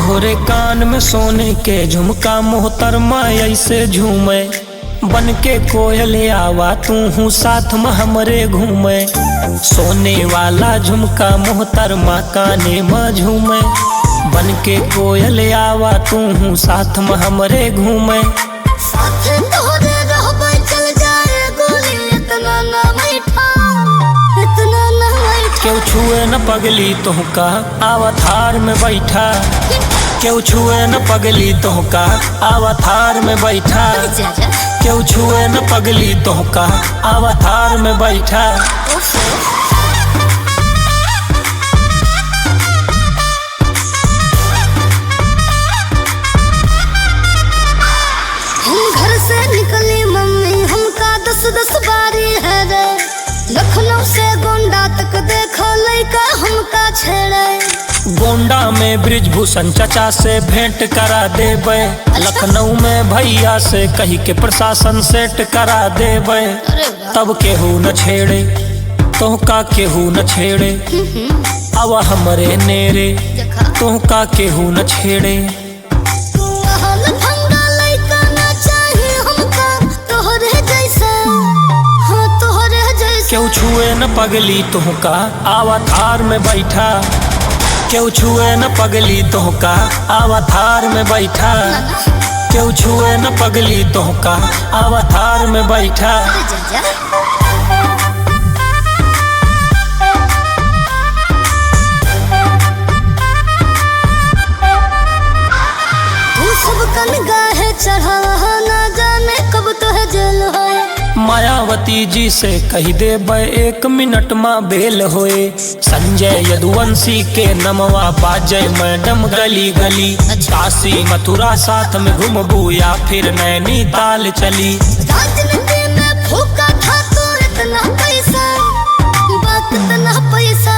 तोहरे कान में सोने के झुमका मोहतरमा ऐसे झूमे, बन के कोयल आवा तू हूँ साथ में हमरे घूमे। सोने वाला झुमका मोहतरमा काने में झूमे, बन के कोयल आवा तू हूँ साथ में हमरे घूमे। क्यों छुए न पगली तुहका आवा थार में बैठा, क्यों छुए न पगली तुहका आवा थार में बैठा, क्यों छुए न पगली तुहका आवा थार में बैठा। हम घर से निकली मम्मी हमका 10-10 बारी है रे, लखनऊ से गोंडा तक देखो लइका हमका छेड़े। गोंडा में ब्रिजभूषण चचा से भेंट करा देबे, लखनऊ में भैया से कही के प्रशासन सेट करा देबे। तब केहू न छेड़े तुहका केहू न छेड़े, अब हमरे नेरे तुहका केहू न छेड़े। क्यों छुए न पगली तुहका आवा थार में बैठा, क्यों छुए न पगली तुहका आवा थार में बैठा, क्यों छुए न पगली तुहका आवा थार में बैठा। तू सबका निगाह चढ़ा ना जाने कब तो है जेल होए। मायावती जी से कही देबे 1 मिनट में बेल होए। संजय यदुवंशी के नमवा बाजे मैडम गली गली, काशी मथुरा साथ में घूमबू या फिर नैनीताल चली। राजनीति में फूका था तो इतना पैसा, बात इतना पैसा।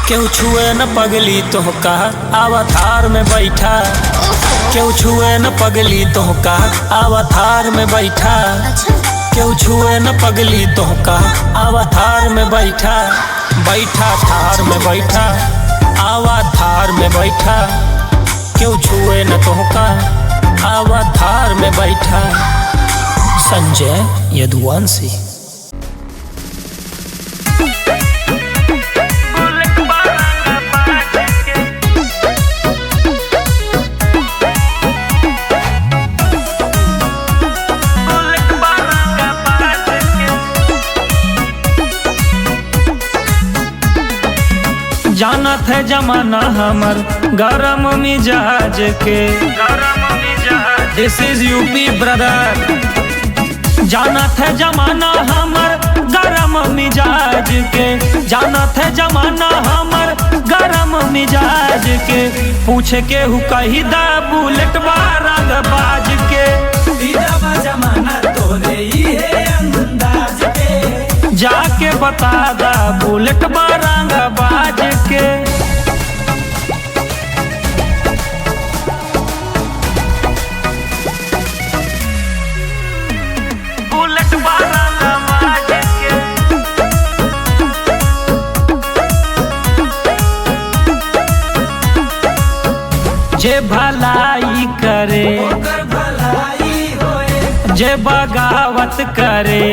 क्यों छुए न पगली तुहका आवा थार में बैठा, क्यों छुए न पगली तुहका आवा थार में बैठा, क्यों छुए न पगली तुहका आवा थार में बैठा। बैठा थार में बैठा आवा थार में बैठा, क्यों छुए न तुहका आवा थार में बैठा। संजय यदुवंशी। जानत है जमाना हमर गरम मिजाज के, दिस इज यूपी ब्रदर। जानत है जमाना हमर गरम मिजाज के, जानत है जमाना हमर गरम मिजाज के। पूछे के हु कही दा बुलेट रंग बाज के, जमाना तोरे ही है अंदाज के। जाके बता दा बुलेट रंग बाज के। बुलेट रंग बाज के। जे भलाई करे जे बगावत करे,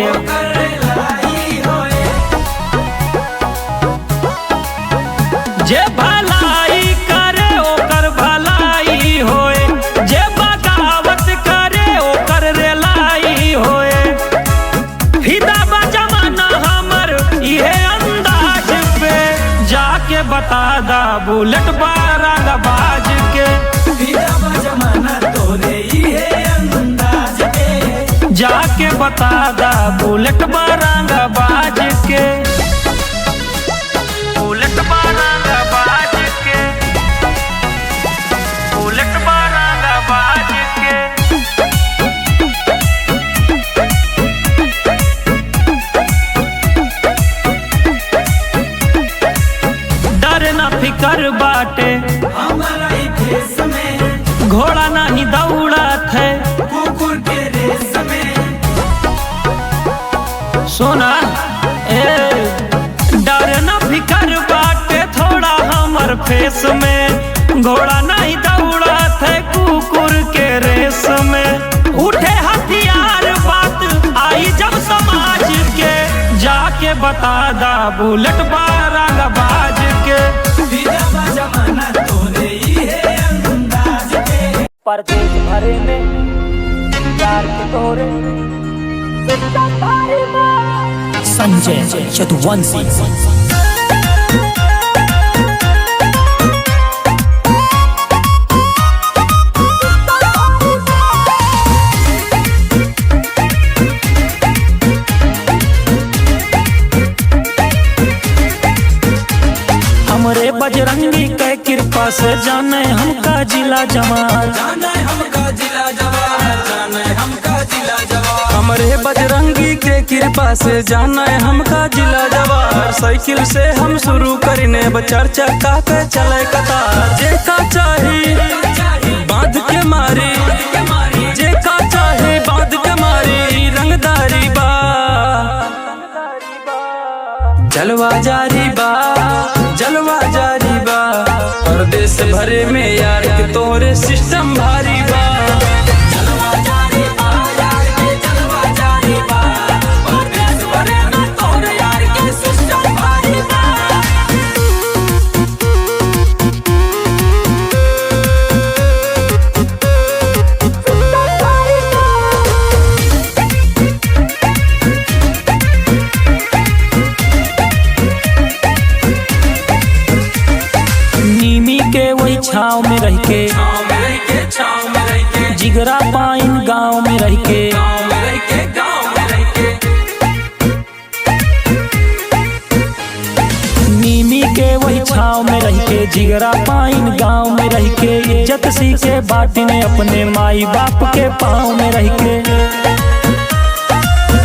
जे भलाई करे ओकर भलाई होए, जे बगावत करे ओकर रेलाई होए। फिदा बा जमाना हमर इहे अंदाज पे, जाके बता दा बुलेट रंग बाज के। फिदा बा जमाना तोरे इहे अंदाज के, जाके बता दा बुलेट रंग बाज के। बुलेट रंग बाज के, बुलेट रंग बाज के। डर ना फिकर बाटे हमारा फेस में, घोड़ा नहीं दौड़त है कुकुर के रेस में। सोना डर न फिकर बाटे थोड़ा हमर फेस में, घोड़ा नहीं दौड़ देश में उठे हथियार, बात आई जब समाज के, जाके बता दा बुलेट बारंग बाज के। परदेश भरे में प्यार के तोरे संजय यदुवंशी। हमरे बजरंगी के कृपा से जाने हमका जिला जवान, हमरे बजरंगी के कृपा से जाना है हमका जिला जवार। साइकिल से हम शुरू करने चर्चा का के चले कतार। जे का चाही बांध के मारी, जे का चाही बांध के मारी, रंगदारी बा जलवा जारी बा, जलवा जारी बा। परदेश भरे में यार के तोरे सिस्टम भारी बा। छाँव में रह के जिगरा पाइन गाँव में रह के, नीमी के वही छाँव में रह के, जिगरा पाइन गाँव में रह के, इज्जत सीखे बाटने अपने माई बाप के पाँव में रह के।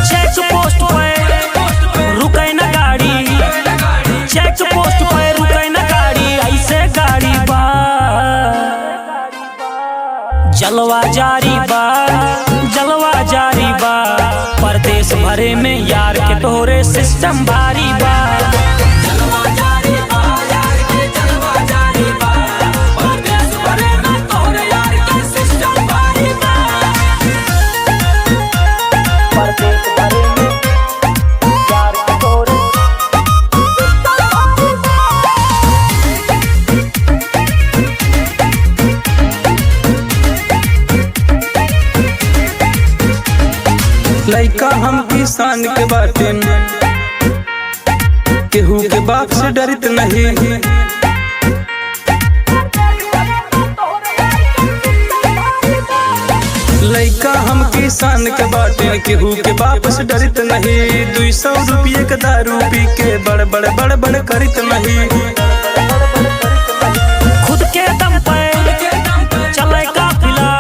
चेक पोस्ट पे रुके न गाड़ी, चेक पोस्ट पे रुके न गाड़ी, ऐसे गाड़ी बा जलवा जारी बा, जलवा जारी बा। परदेश भरे में यार के तोरे सिस्टम भारी बा। लइका हम किसान के बाटे, केहू के बाप से डरित नहीं। लइका हम किसान के बाटे, केहू के बाप से डरित नहीं। 200 रुपये के दारू पी के बड़ बड़ बड़ बड़ करित नहीं। खुद के दम पे चले काफिला,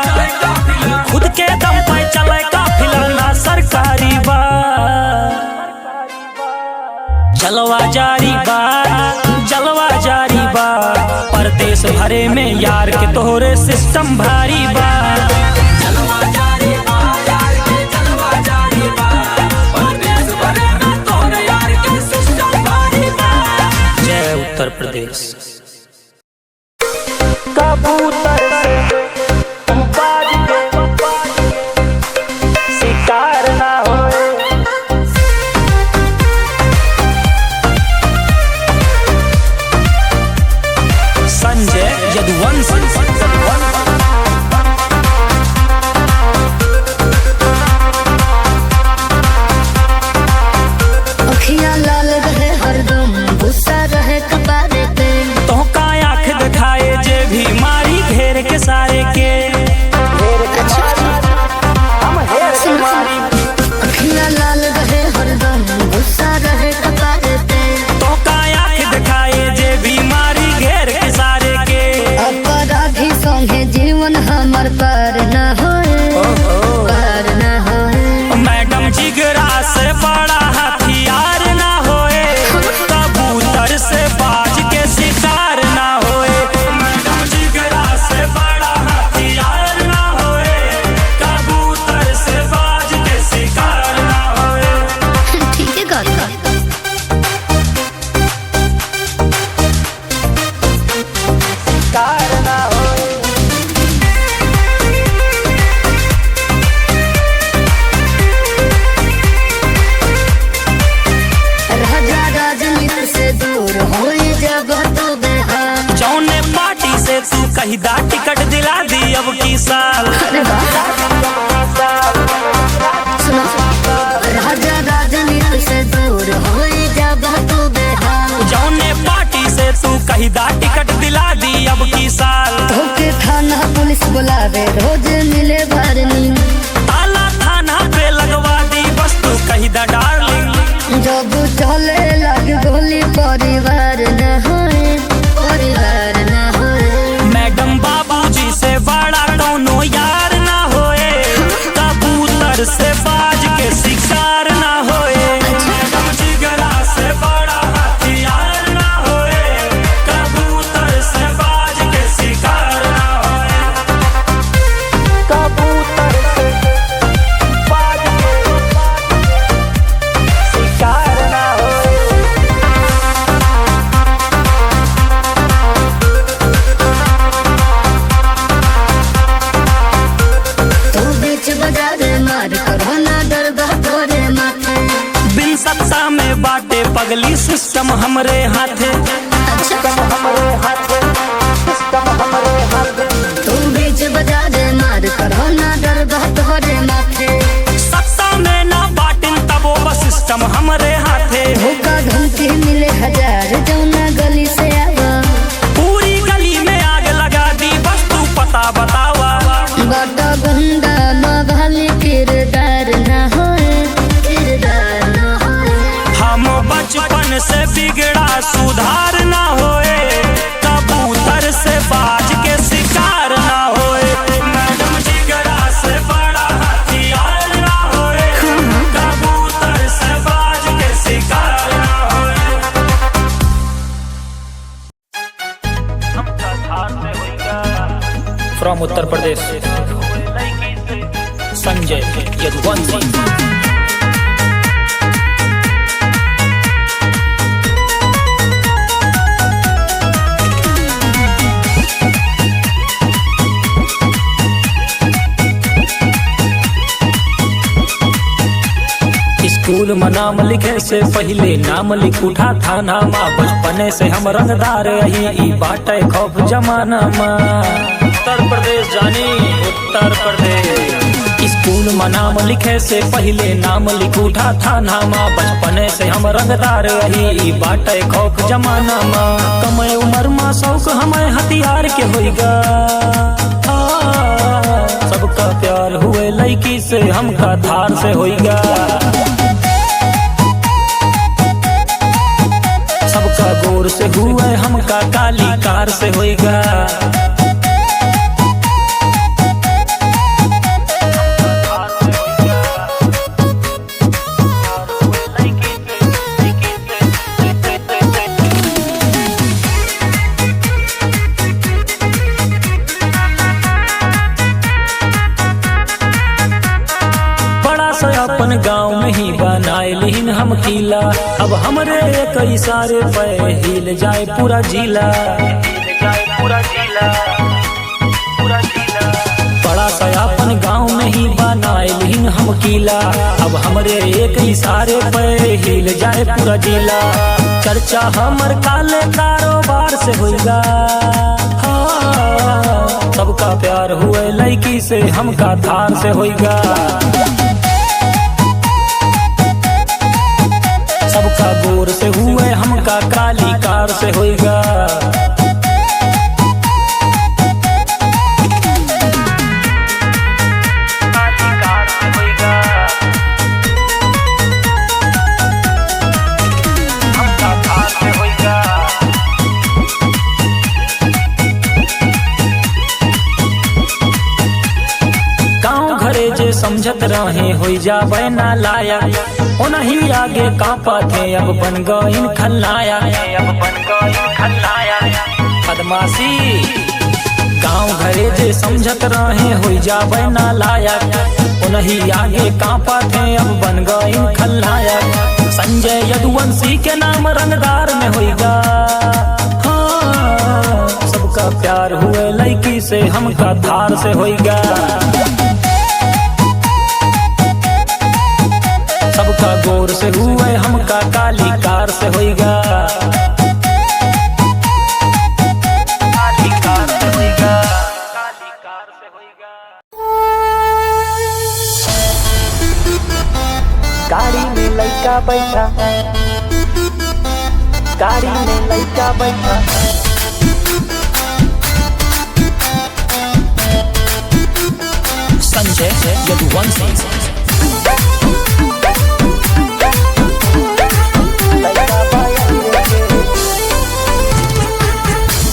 खुद के दम पे चले काफिला, ना सरकारी बा जलवा जारी बा, जलवा जारी बा। परदेश भरे में यार के तोरे सिस्टम भारी बा। जय उत्तर प्रदेश। कबूतर से बाज के शिकार ना होए, संजय यदुवंशी। अखियाँ लाल रहे हरदम, गुस्सा रहे कपारे पे, तो का आँख दिखाए जे भी मारी घेर कहिदा टिकट दिला दी अब की साल। अरे वाह सुनो राजा राजनीति से दूर हो जा तू बेहाल। जौने पार्टी से तू कहिदा टिकट दिला दी अब की साल। धोखे थाना पुलिस बुलावे रोज मिले वार्निंग। ताला थाना पे लगवा दी बस तू कहिदा डार्लिंग। जब चले लग गोली परिवार न होए, परिवार न होए। मैडम बाबूजी से बड़ा कौनो यार ना होए। कबूतर से बाज के शिकार ना होए। मैडम जिगरा से बड़ा हथियार ना होए। कबूतर से बाज के शिकार ना होए। कबूतर से बाज के शिकार ना होए। तू बीच बाजार मार कोरोना डर तोरे माथे। बिन सत्ता में बाटे पगली सिस्टम हमरे हाथे। हमरे हाथे सिस्टम हमरे हाथे। तू बीच बाजार मार कोरोना डर तोरे माथे। सत्ता में ना बाटिन तब वो सिस्टम हमरे हाथे। धोखा धमकी मिले हजार जौना गली से आवा। पूरी गली में आग लगा दी बस तू पता बतावा। बड़ा गुंडा मवाली किरदार न होए, किरदार न होए। हम बचपन से बिगड़ा सुधार ना होए। कबूतर से बाज के शिकार ना होए। मैडम जिगरा से बड़ा हथियार ना होए। कबूतर से बाज के शिकार ना होए। फ्रॉम उत्तर प्रदेश संजय यदुवंशी। स्कूल में नाम लिखे से पहले नाम लिख उठा था नामा। बचपने से हम रंगदार रही ई बाटे खौफ जमाना में। उत्तर प्रदेश जानी उत्तर प्रदेश। स्कूल में नाम लिखे से पहले नाम लिख उठा था नामा। बचपने से हम रंगदार रही ई बाटे खौफ जमाना में। कमे उम्र में शौक हमें हथियार के होइगा। सबका प्यार हुए लड़की से हमका थार से होइगा। सबका गोर से हुए हमका काली कार से होइगा। अपन गांव में ही बनाए लीन हम किला। अब हमरे एक इशारे पे हिल जाए पूरा जिला। बड़ा सा अपन गांव में ही बनाए लीन हम किला। अब हमरे एक इशारे पे हिल जाए पूरा जिला। चर्चा हमर काले कारोबार से होइगा। सबका प्यार हुए लड़की से हमका थार से होइगा। सबका गोर से हुए हमका काली कार से होइगा। काली कार से होइगा। हमका कार से होइगा। गाँव घरे जे समझत रहे होई जावे ना लायक। उन्हीं आगे कांपा थे अब बन गईन खलनायक। अब बन गईन खलनायक। बदमाशी गाँव घरे जे समझत रहे होई जावे ना लायक। उन्हीं आगे कांपा थे अब बन गईन खलनायक। संजय यदुवंशी के नाम रंगदार में होइगा। सबका प्यार हुए लड़की से हमका थार से होइगा। सबका गोर से हुए हमका काली कार से होइगा। काली कार से होइगा। गाड़ी में लइका बैठा संजय यदुवंशी लइका बाया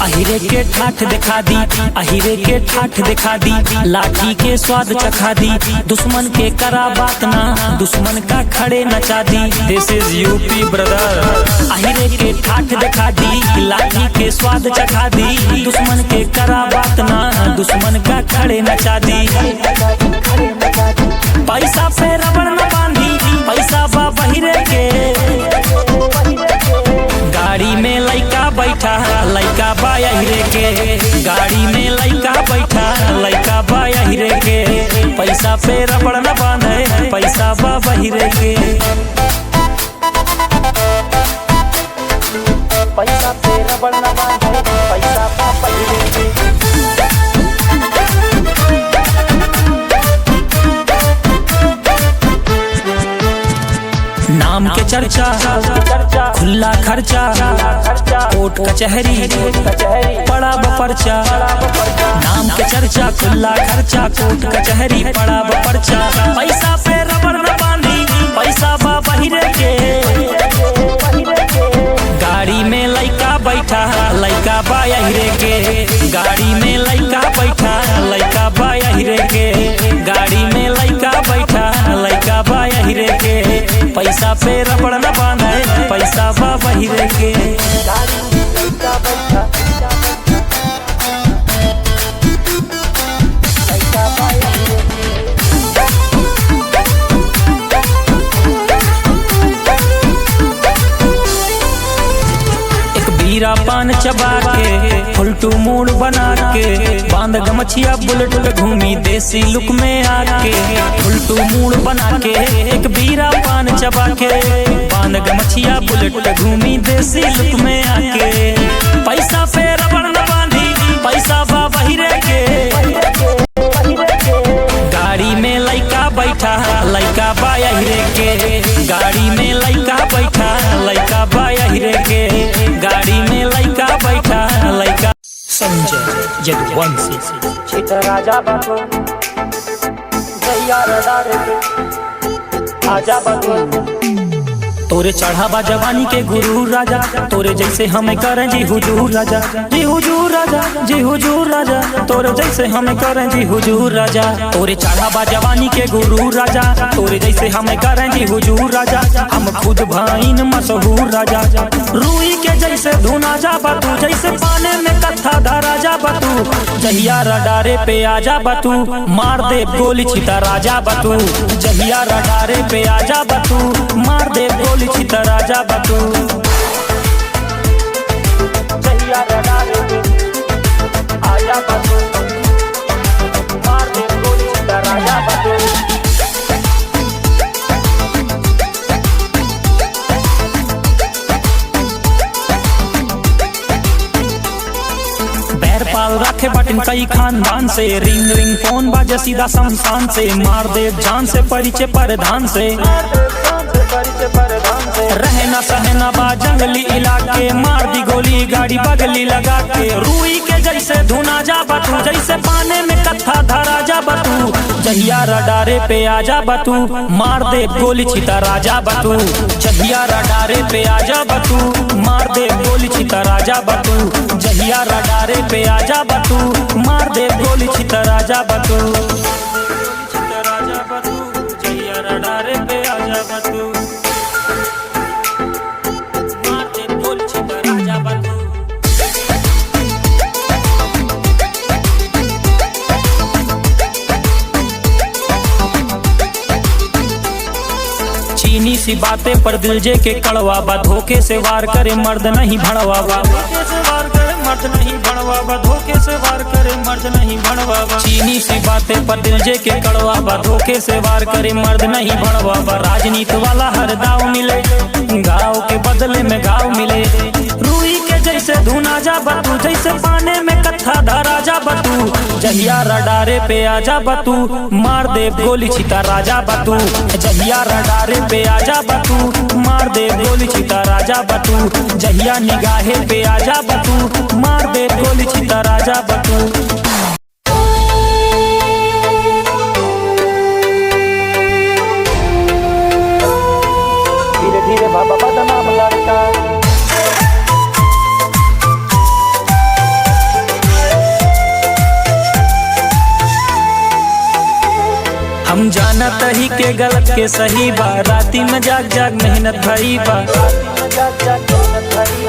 अहिरे के ठाठ दिखा दी, अहिरे के ठाठ दिखा दी, लाठी के स्वाद चखा दी, दुश्मन के करा बात ना, दुश्मन का खड़े नचा दी। दिस इज यूपी ब्रदर। अहिरे के ठाठ दिखा दी, लाठी के स्वाद चखा दी, दुश्मन के करा बात ना, दुश्मन का खड़े नचा दी। पैसा पे रबड़ न बांधी, पैसा बा बहिरे के, गाड़ी में लइका बैठा, लइका बा अहिरे के, गाड़ी में लइका बैठा, लइका बा अहिरे के, पैसा पे रबड़ न बांधे, पैसा बा बहिरे के। पैसा पे रबड़ न बांधे, पैसा पा पहिरे के। नाम के चर्चा, खुला खर्चा, कोर्ट कचहरी, पड़ा बपर्चा। नाम के चर्चा, खुला खर्चा, कोर्ट कचहरी, पड़ा बपर्चा। पैसा पे रबड़ न बांधी, पैसा बा बहिरे के, गाड़ी में लइका बैठा, लइका बा अहिरे के, गाड़ी में लइका बैठा, लइका बा अहिरे के, गाड़ी में लइका बैठा, लइका बा अहिरे के, पैसा पे रबड़ न बांधे, पैसा बा बहिरे के। गाड़ी में लइका बैठा लइका बाया बीरा पान चबा के, फुलटू मूड बना के, बांध गमछिया बुलेट पे घूमी देसी लुक में आके। फुलटू मूड बना के, एक बीरा पान चबा के, बांध गमछिया बुलेट पे घूमी देसी लुक में आके। पैसा पे रबड़ न बांधी, पैसा बा बहिरे के, गाड़ी में लइका बैठा, लइका बा अहिरे के, गाड़ी में लइका बैठा, लइका बा अहिरे के, गाड़ी में लइका बैठा, लइका। संजय यदुवंशी छिट राजा बाबू जैया रडारे के आजा बाबू। तोरे चढ़ावा जवानी के गुरु राजा, तोरे जैसे हमें करें जी हुजूर राजा, जी हुजूर राजा, जी हुजूर राजा, तोरे जैसे हमें करें जी हुजूर राजा। तोरे चढ़ावा जवानी के गुरु राजा, तोरे जैसे हमें करें जी हुजूर राजा, हम खुद भाईन मशहूर राजा। रूई के जैसे धुना जा बतू, जैसे पाने में कत्था धरा जा बतू, जहिया रडारे पे आजा बतू, मार दे गोली छिता राजा बतू, जहिया रडारे पे आजा बतू, मार दे गोली छिता राजा बतू। जैया रडारे के आजा बाबू, मार दे गोली छिटा राजा बाबू। बैर पाल रखे बटन कई खानदान से, रिंग रिंग फोन बाजे सीधा शमशान से, मार दे जान से परिचय परधान से, रहना सहना बा जंगली इलाके, मार दी गोली गाड़ी बगली लगा के। रूई के जैसे धुना जा बतू, जैसे पाने में कत्था धरा जा बतू, जहिया रडारे पे आजा बतू, मार दे गोली छिता राजा बतू, जहिया रडारे पे आजा बतू, मार दे गोली छिता राजा बतू, जहिया रडारे पे आजा बतू, मार दे गोली छिता राजा बतू, राजा बतू, जहिया रडारे पे आजा बतू, मार दे गोली छिता राजा बतू। चीनी सी बातें पर दिल जे के कड़वा बा, धोखे से वार करे मर्द नहीं भड़वा बा, धोखे से वार करे मर्द नहीं भड़वा बा, धोखे से वार करे मर्द नहीं भड़वा बा। चीनी सी बातें पर दिल जे के कड़वा बा, धोखे से वार करे मर्द नहीं भड़वा बा। राजनीति वाला हर दाव मिले, गाँव के बदले में गाँव मिले, रूई के जैसे धुना जा बतू, जैसे पाने में था धरा जा बतू, जहिया रडारे पे आजा बतू, मार दे गोली छिता राजा बतू, जहिया रडारे पे आजा बतू, मार दे गोली छिता राजा बतू, जहिया निगाहे पे आजा बतू, मार दे गोली छिता राजा बतू। धीरे धीरे बाबा बदनाम लड़का। हम जानत ही के गलत के सही बा, राती में जाग जाग मेहनत भई बा।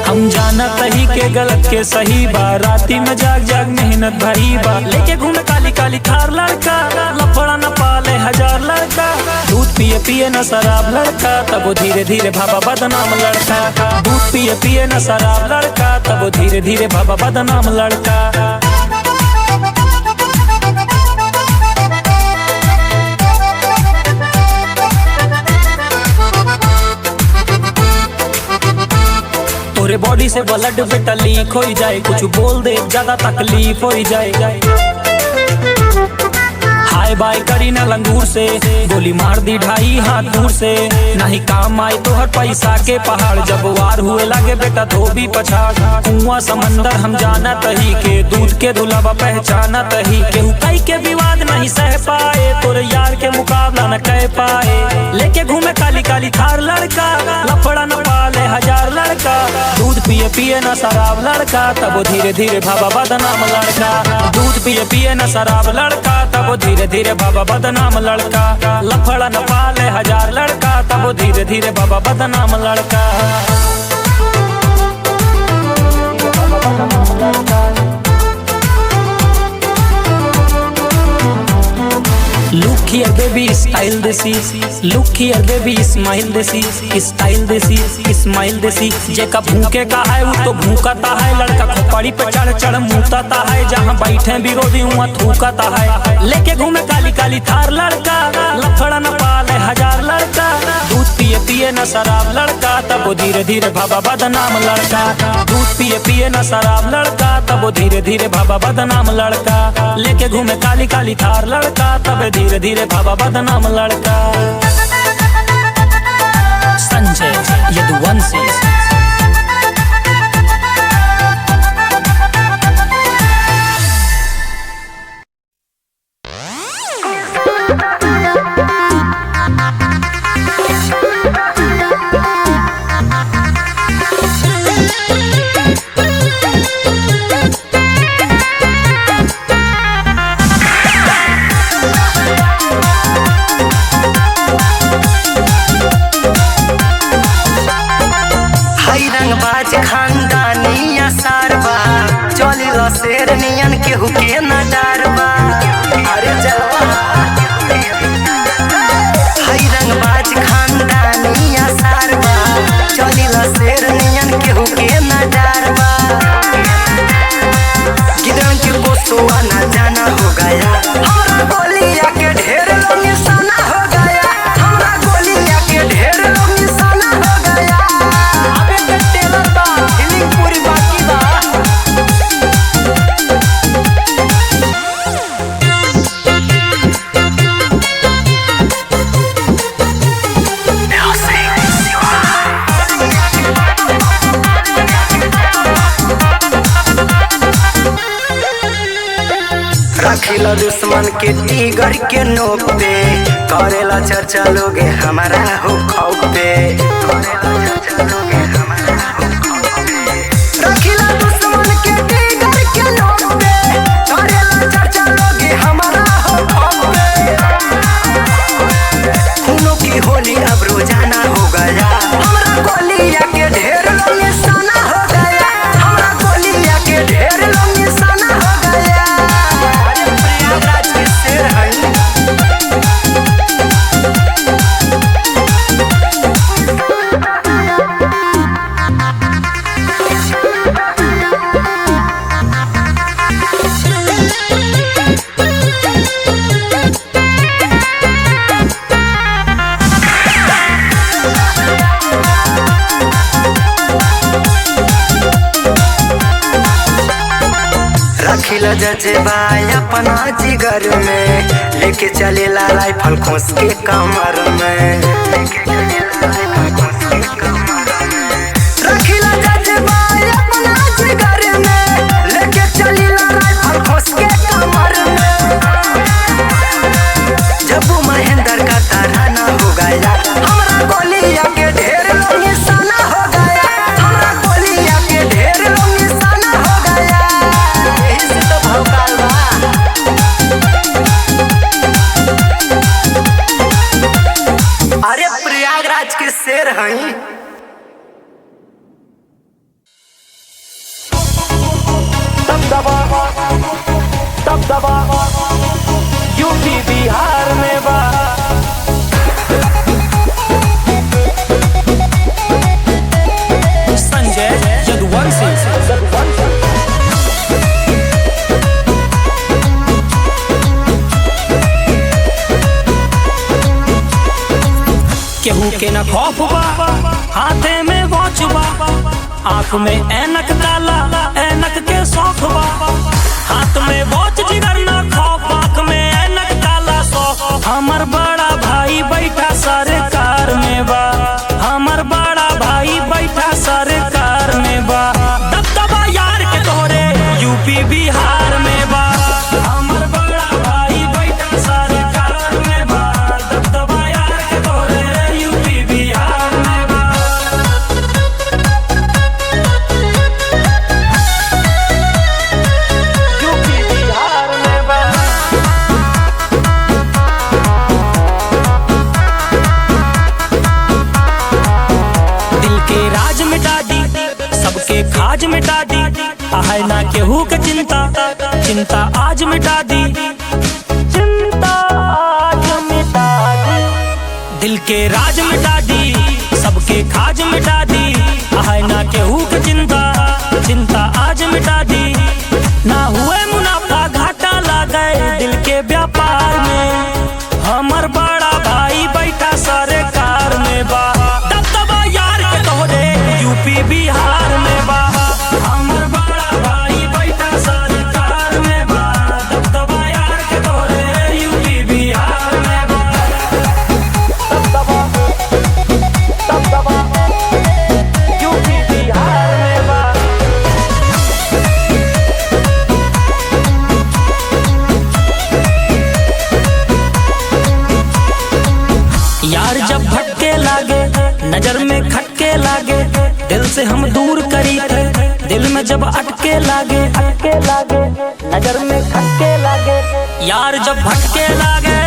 हम जानत ही के गलत के सही बा, राती में जाग जाग मेहनत भई बा। लेके घूमे काली काली थार लड़का, लफड़ा न पाले हजार लड़का, दूध पिए पिए न शराब लड़का, तब वो धीरे धीरे भाबा बदनाम लड़का। दूध पिए पिए न शराब लड़का, तब वो धीरे धीरे भाबा बदनाम लड़का। तोरे बॉडी से ब्लड बेटा लीक हो जाए, कुछ बोल दे ज्यादा तकलीफ हो जाए। हाय बाय करी न लंगूर से, गोली मार दी ढाई हाथ दूर से, नहीं काम आए तो हर पैसा के पहाड़, जब वार हुए लगे बेटा धोबी पछाड़। कुआं समंदर हम जाना तही के, दूध के दुलाबा पहचाना तही, केहू कई के विवाद नहीं सह पाए, तोरे यार के मुकाबला न कह पाए। लेके घूमे काली काली थार लड़का, लफड़ा न पाले हजार लड़का, दूध पिए पिए न शराब लड़का, तब वो धीरे धीरे भाबा बदनाम लड़का। दूध पिए पिए न शराब लड़का, तब वो धीरे धीरे बाबा बदनाम लड़का। लफड़ा न पाले हजार लड़का, तब वो धीरे धीरे बाबा बदनाम लड़का। Look here baby style देसी, look here baby smile देसी, स्टाइल देसी स्माइल देसी। जेका भूखे का है वो तो भूखता है, लड़का खोपड़ी पे चढ़ चढ़ मुताता है, जहाँ बैठे विरोधी वहाँ थूकता है। लेके घूमे काली काली थार लड़का, लफड़ा न पाले हजार लड़का, दूध पिए पिए न शराब लड़का, तब वो धीरे धीरे बाबा बदनाम लड़का। दूध पिए पिए न शराब लड़का, तब वो धीरे धीरे बाबा बदनाम लड़का। लेके घूमे काली काली थार लड़का, तब धीरे धीरे बाबा बदनाम लड़का। संजय यदुवंशी। खानदानिया सारबा चलिला शेर नियन केहू के न डरबा। अरे जलवा हई रंगबाज खानदानिया सारबा चलिला शेर नियन केहू के न डरबा। गिदन के गोसुआ न जाना हो गया, हमरा गोलिया के ढेर लोग निशाना हो गया, हमरा गोलिया के ढेर लोग निशाना हो गया। अबे टेलर बा हिलिंग पूरी बाकी बा। रखिला दुश्मन के टीगर के नोक पे, करेला चर्चा लोगे हमारा हो खौफ पे। रखिला दुश्मन के टीगर के नोक पे, करेला चर्चा लोगे हमारा हो खौफ पे। खूनों की होली अब रोजाना हो गया, हमरा गोलिया के ढेर लोग निशाना हो गया, हमरा गोलिया के ढेर लोग निशाना हो गया। प्रयागराज के शेर है। रखिला जजेबा अपना जिगर में, लेके चलेला राइफल खोस के कमर में, रखिला जजेबा अपना जिगर में, लेके चलेला राइफल खोस के कमर में। जब महेंद्र का तराना हो गया, हमरा गोलिया के ढेर लोग निशाना हो गया, हमरा गोलिया के ढेर लोग निशाना हो गया। यही से तो भौकाल बा। अरे प्रयागराज के शेर हई। दबदबा यूपी बिहार में बा। संजय यदुवंशी केहू के न खौफ बा, हाथे में वॉच बा, आंख में ऐनक काला, ऐनक के शौक बा। हाथ में वॉच जिगर न खौफ, आंख में ऐनक काला शौक। हमर बड़ा भाई बैठा सरकार में बा, हमर बड़ा भाई बैठा सरकार में बा। दबदबा यार के तोरे यूपी बिहार में बा, हमर बड़ा भाई बैठा सरकार में बा। दबदबा यार के तोरे यूपी बिहार में बा। यूपी बिहार में बा। दिल के राज मिटा दी, सबके खाज मिटा दी, है ना केहू के चिंता, चिंता आज मिटा दी, चिंता आज मिटा दी। दिल के राज मिटा दी, सबके खाज मिटा दी, है ना केहू के चिंता, चिंता आज मिटा दी। ना हुए मुनाफा घाटा लगे दिल के व्यापार में, हमर बड़ा भाई बैठा सरकार में बा। दबदबा यार के तोरे यूपी बिहार में बा, हमर बड़ा भाई बैठा सरकार में बा। दबदबा यार के तोरे यूपी बिहार में बा। दबदबा यूपी बिहार में बा। यार जब भटके लागे, नजर में खटके लागे, दिल से हम दूर करी थे, दिल में जब अटके लागे, अटके लागे, नजर में खटके लागे। यार जब भटके लागे,